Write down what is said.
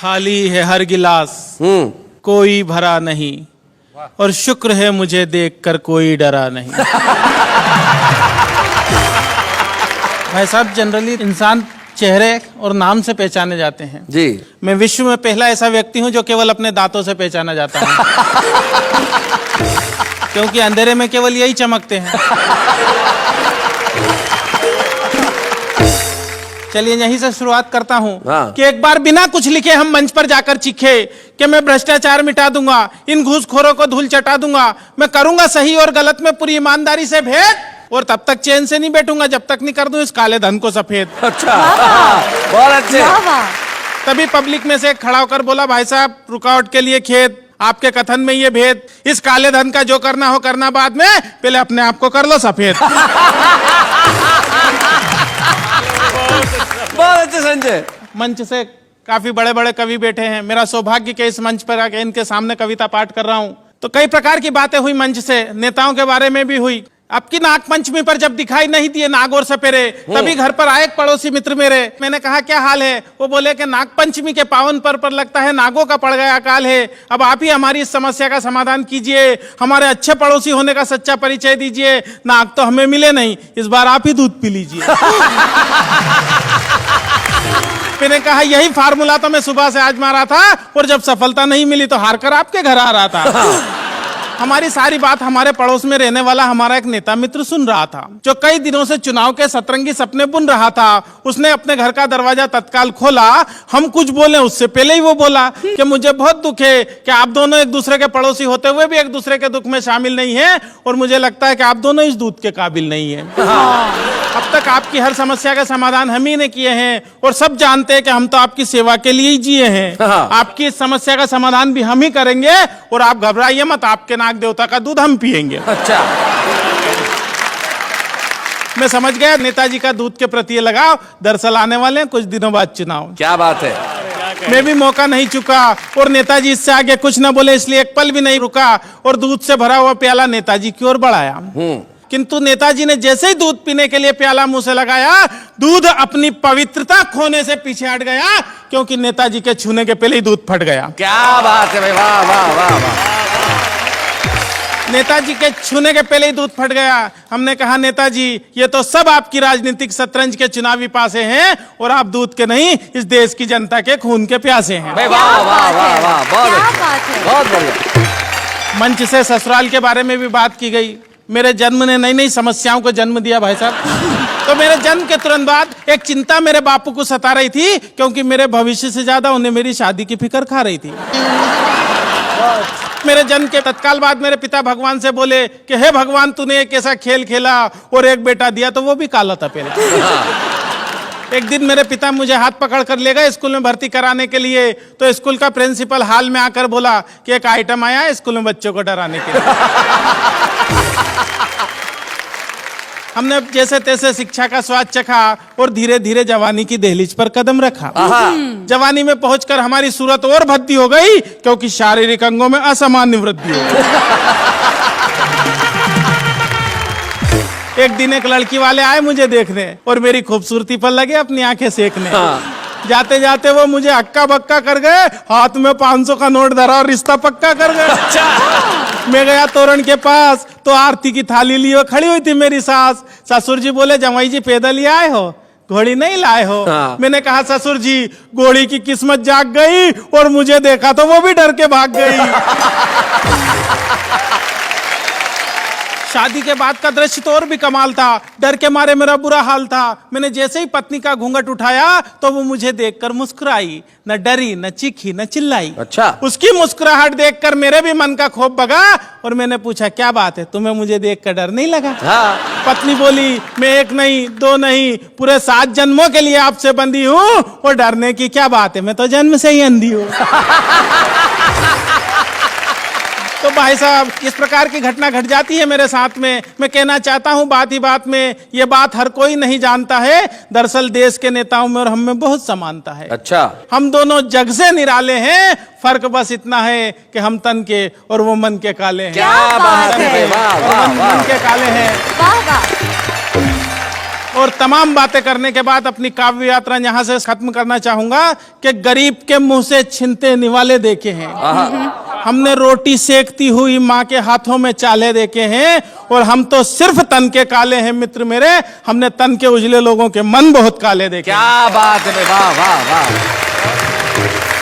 खाली है हर गिलास कोई भरा नहीं, और शुक्र है मुझे देखकर कोई डरा नहीं। भाई साहब, जनरली इंसान चेहरे और नाम से पहचाने जाते हैं जी। मैं विश्व में पहला ऐसा व्यक्ति हूं जो केवल अपने दांतों से पहचाना जाता है। क्योंकि अंधेरे में केवल यही चमकते हैं। चलिए यहीं से शुरुआत करता हूं कि एक बार बिना कुछ लिखे हम मंच पर जाकर चीखे कि मैं भ्रष्टाचार मिटा दूंगा, इन घूसखोरों को धूल चटा दूंगा, मैं करूंगा सही और गलत में पूरी ईमानदारी से भेद, और तब तक चैन से नहीं बैठूंगा जब तक नहीं कर दूं इस काले धन को सफेद। अच्छा, बहुत अच्छे। तभी पब्लिक में से एक खड़ा होकर बोला, भाई साहब रुकावट के लिए खेद, आपके कथन में ये भेद, इस काले धन का जो करना हो करना बाद में, पहले अपने आप को कर लो सफेद। बहुत अच्छे संजय। मंच से काफी बड़े बड़े कवि बैठे हैं, मेरा सौभाग्य कि इस मंच पर आके इनके सामने कविता पाठ कर रहा हूं। तो कई प्रकार की बातें हुई मंच से, नेताओं के बारे में भी हुई। अब की नाग पंचमी पर जब दिखाई नहीं दिए नाग और सपेरे, तभी घर पर आए एक पड़ोसी मित्र मेरे। मैंने कहा क्या हाल है? वो बोले कि नाग पंचमी के पावन पर लगता है नागों का पड़ गया अकाल है। अब आप ही हमारी इस समस्या का समाधान कीजिए, हमारे अच्छे पड़ोसी होने का सच्चा परिचय दीजिए। नाग तो हमें मिले नहीं, इस बार आप ही दूध पी लीजिए। मैंने कहा यही फार्मूला तो मैं सुबह से आजमा था, और जब सफलता नहीं मिली तो हार कर आपके घर आ रहा था। हमारी सारी बात हमारे पड़ोस में रहने वाला हमारा एक नेता मित्र सुन रहा था, जो कई दिनों से चुनाव के सतरंगी सपने बुन रहा था। उसने अपने घर का दरवाजा तत्काल खोला, हम कुछ बोले उससे पहले ही वो बोला कि मुझे बहुत दुख है कि आप दोनों एक दूसरे के पड़ोसी होते हुए भी एक दूसरे के दुख में शामिल नहीं है, और मुझे लगता है कि आप दोनों इस दूध के काबिल नहीं है। अब तक आपकी हर समस्या के समाधान हम ही ने किए हैं, और सब जानते हैं कि हम तो आपकी सेवा के लिए ही जिए हैं। आपकी इस समस्या का समाधान भी हम ही करेंगे, और आप घबराइए मत, आपके नाग देवता का दूध हम पिएंगे। अच्छा। मैं समझ गया नेताजी का दूध के प्रति लगाव। दरअसल आने वाले हैं कुछ दिनों बाद चुनाव। क्या बात है। मैं भी मौका नहीं चुका, और नेताजी इससे आगे कुछ न बोले, इसलिए एक पल भी नहीं रुका, और दूध से भरा हुआ प्याला नेताजी की ओर बढ़ाया। किंतु नेताजी ने जैसे ही दूध पीने के लिए प्याला मुंह से लगाया, दूध अपनी पवित्रता खोने से पीछे हट गया, क्योंकि नेताजी के छूने के पहले ही दूध फट गया। क्या बात है भाई, वाह वाह वाह वाह। नेताजी के छूने के पहले ही दूध फट गया। हमने कहा नेताजी ये तो सब आपकी राजनीतिक शतरंज के चुनावी पासे हैं, और आप दूध के नहीं इस देश की जनता के खून के प्यासे हैं। वाह वाह वाह वाह, बहुत बढ़िया। मंच से ससुराल के बारे में भी बात की गई। मेरे जन्म ने नई नई समस्याओं को जन्म दिया भाई साहब। तो मेरे जन्म के तुरंत बाद एक चिंता मेरे बापू को सता रही थी, क्योंकि मेरे भविष्य से ज्यादा उन्हें मेरी शादी की फिक्र खा रही थी। मेरे जन्म के तत्काल बाद मेरे पिता भगवान से बोले कि हे भगवान, तूने एक ऐसा खेल खेला और एक बेटा दिया तो वो भी काला था पहले। एक दिन मेरे पिता मुझे हाथ पकड़ कर ले गए स्कूल में भर्ती कराने के लिए। तो स्कूल का प्रिंसिपल हाल में आकर बोला कि एक आइटम आया है स्कूल में बच्चों को डराने के लिए। हमने जैसे तैसे शिक्षा का स्वाद चखा, और धीरे धीरे जवानी की दहलीज पर कदम रखा। जवानी में पहुंचकर हमारी सूरत और भद्दी हो गई, क्योंकि शारीरिक अंगों में असामान्य वृद्धि हो गई। एक दिन एक लड़की वाले आए मुझे देखने, और मेरी खूबसूरती पर लगे अपनी आंखें सेकने। जाते जाते वो मुझे हक्का बक्का कर गए, हाथ में 500 का नोट धरा और रिश्ता पक्का कर गए। मैं गया तोरण के पास, तो आरती की थाली लिए खड़ी हुई थी मेरी सास। ससुर जी बोले जमाई जी पैदल ही आए हो, घोड़ी नहीं लाए हो? मैंने कहा ससुर जी घोड़ी की किस्मत जाग गई, और मुझे देखा तो वो भी डर के भाग गई। शादी के बाद का दृश्य तो और भी कमाल था। डर के मारे मेरा बुरा हाल था। मैंने जैसे ही पत्नी का घूंघट उठाया तो वो मुझे देखकर मुस्कुराई, न डरी, न चीखी, न चिल्लाई। अच्छा। उसकी मुस्कुराहट देखकर मेरे भी मन का खौफ भगा, और मैंने पूछा क्या बात है, तुम्हें मुझे देखकर डर नहीं लगा? पत्नी बोली मैं एक नहीं, दो नहीं, पूरे 7 जन्मों के लिए आपसे बंधी हूँ, और डरने की क्या बात है, मैं तो जन्म से ही अंधी हूँ। तो भाई साहब इस प्रकार की घटना घट जाती है मेरे साथ में। मैं कहना चाहता हूं बात ही बात में, ये बात हर कोई नहीं जानता है। दरअसल देश के नेताओं में और हम में बहुत समानता है। अच्छा। हम दोनों जग से निराले हैं, फर्क बस इतना है कि हम तन के और वो मन के काले हैं। क्या बात है, वाह वाह वाह, मन के काले हैं। और तमाम बातें करने के बाद अपनी काव्य यात्रा यहाँ से खत्म करना चाहूंगा कि गरीब के मुंह से छिनते निवाले देखे हैं, हमने रोटी सेकती हुई माँ के हाथों में चाले देखे हैं, और हम तो सिर्फ तन के काले हैं मित्र मेरे, हमने तन के उजले लोगों के मन बहुत काले देखे। क्या बात है, वाह वाह वाह।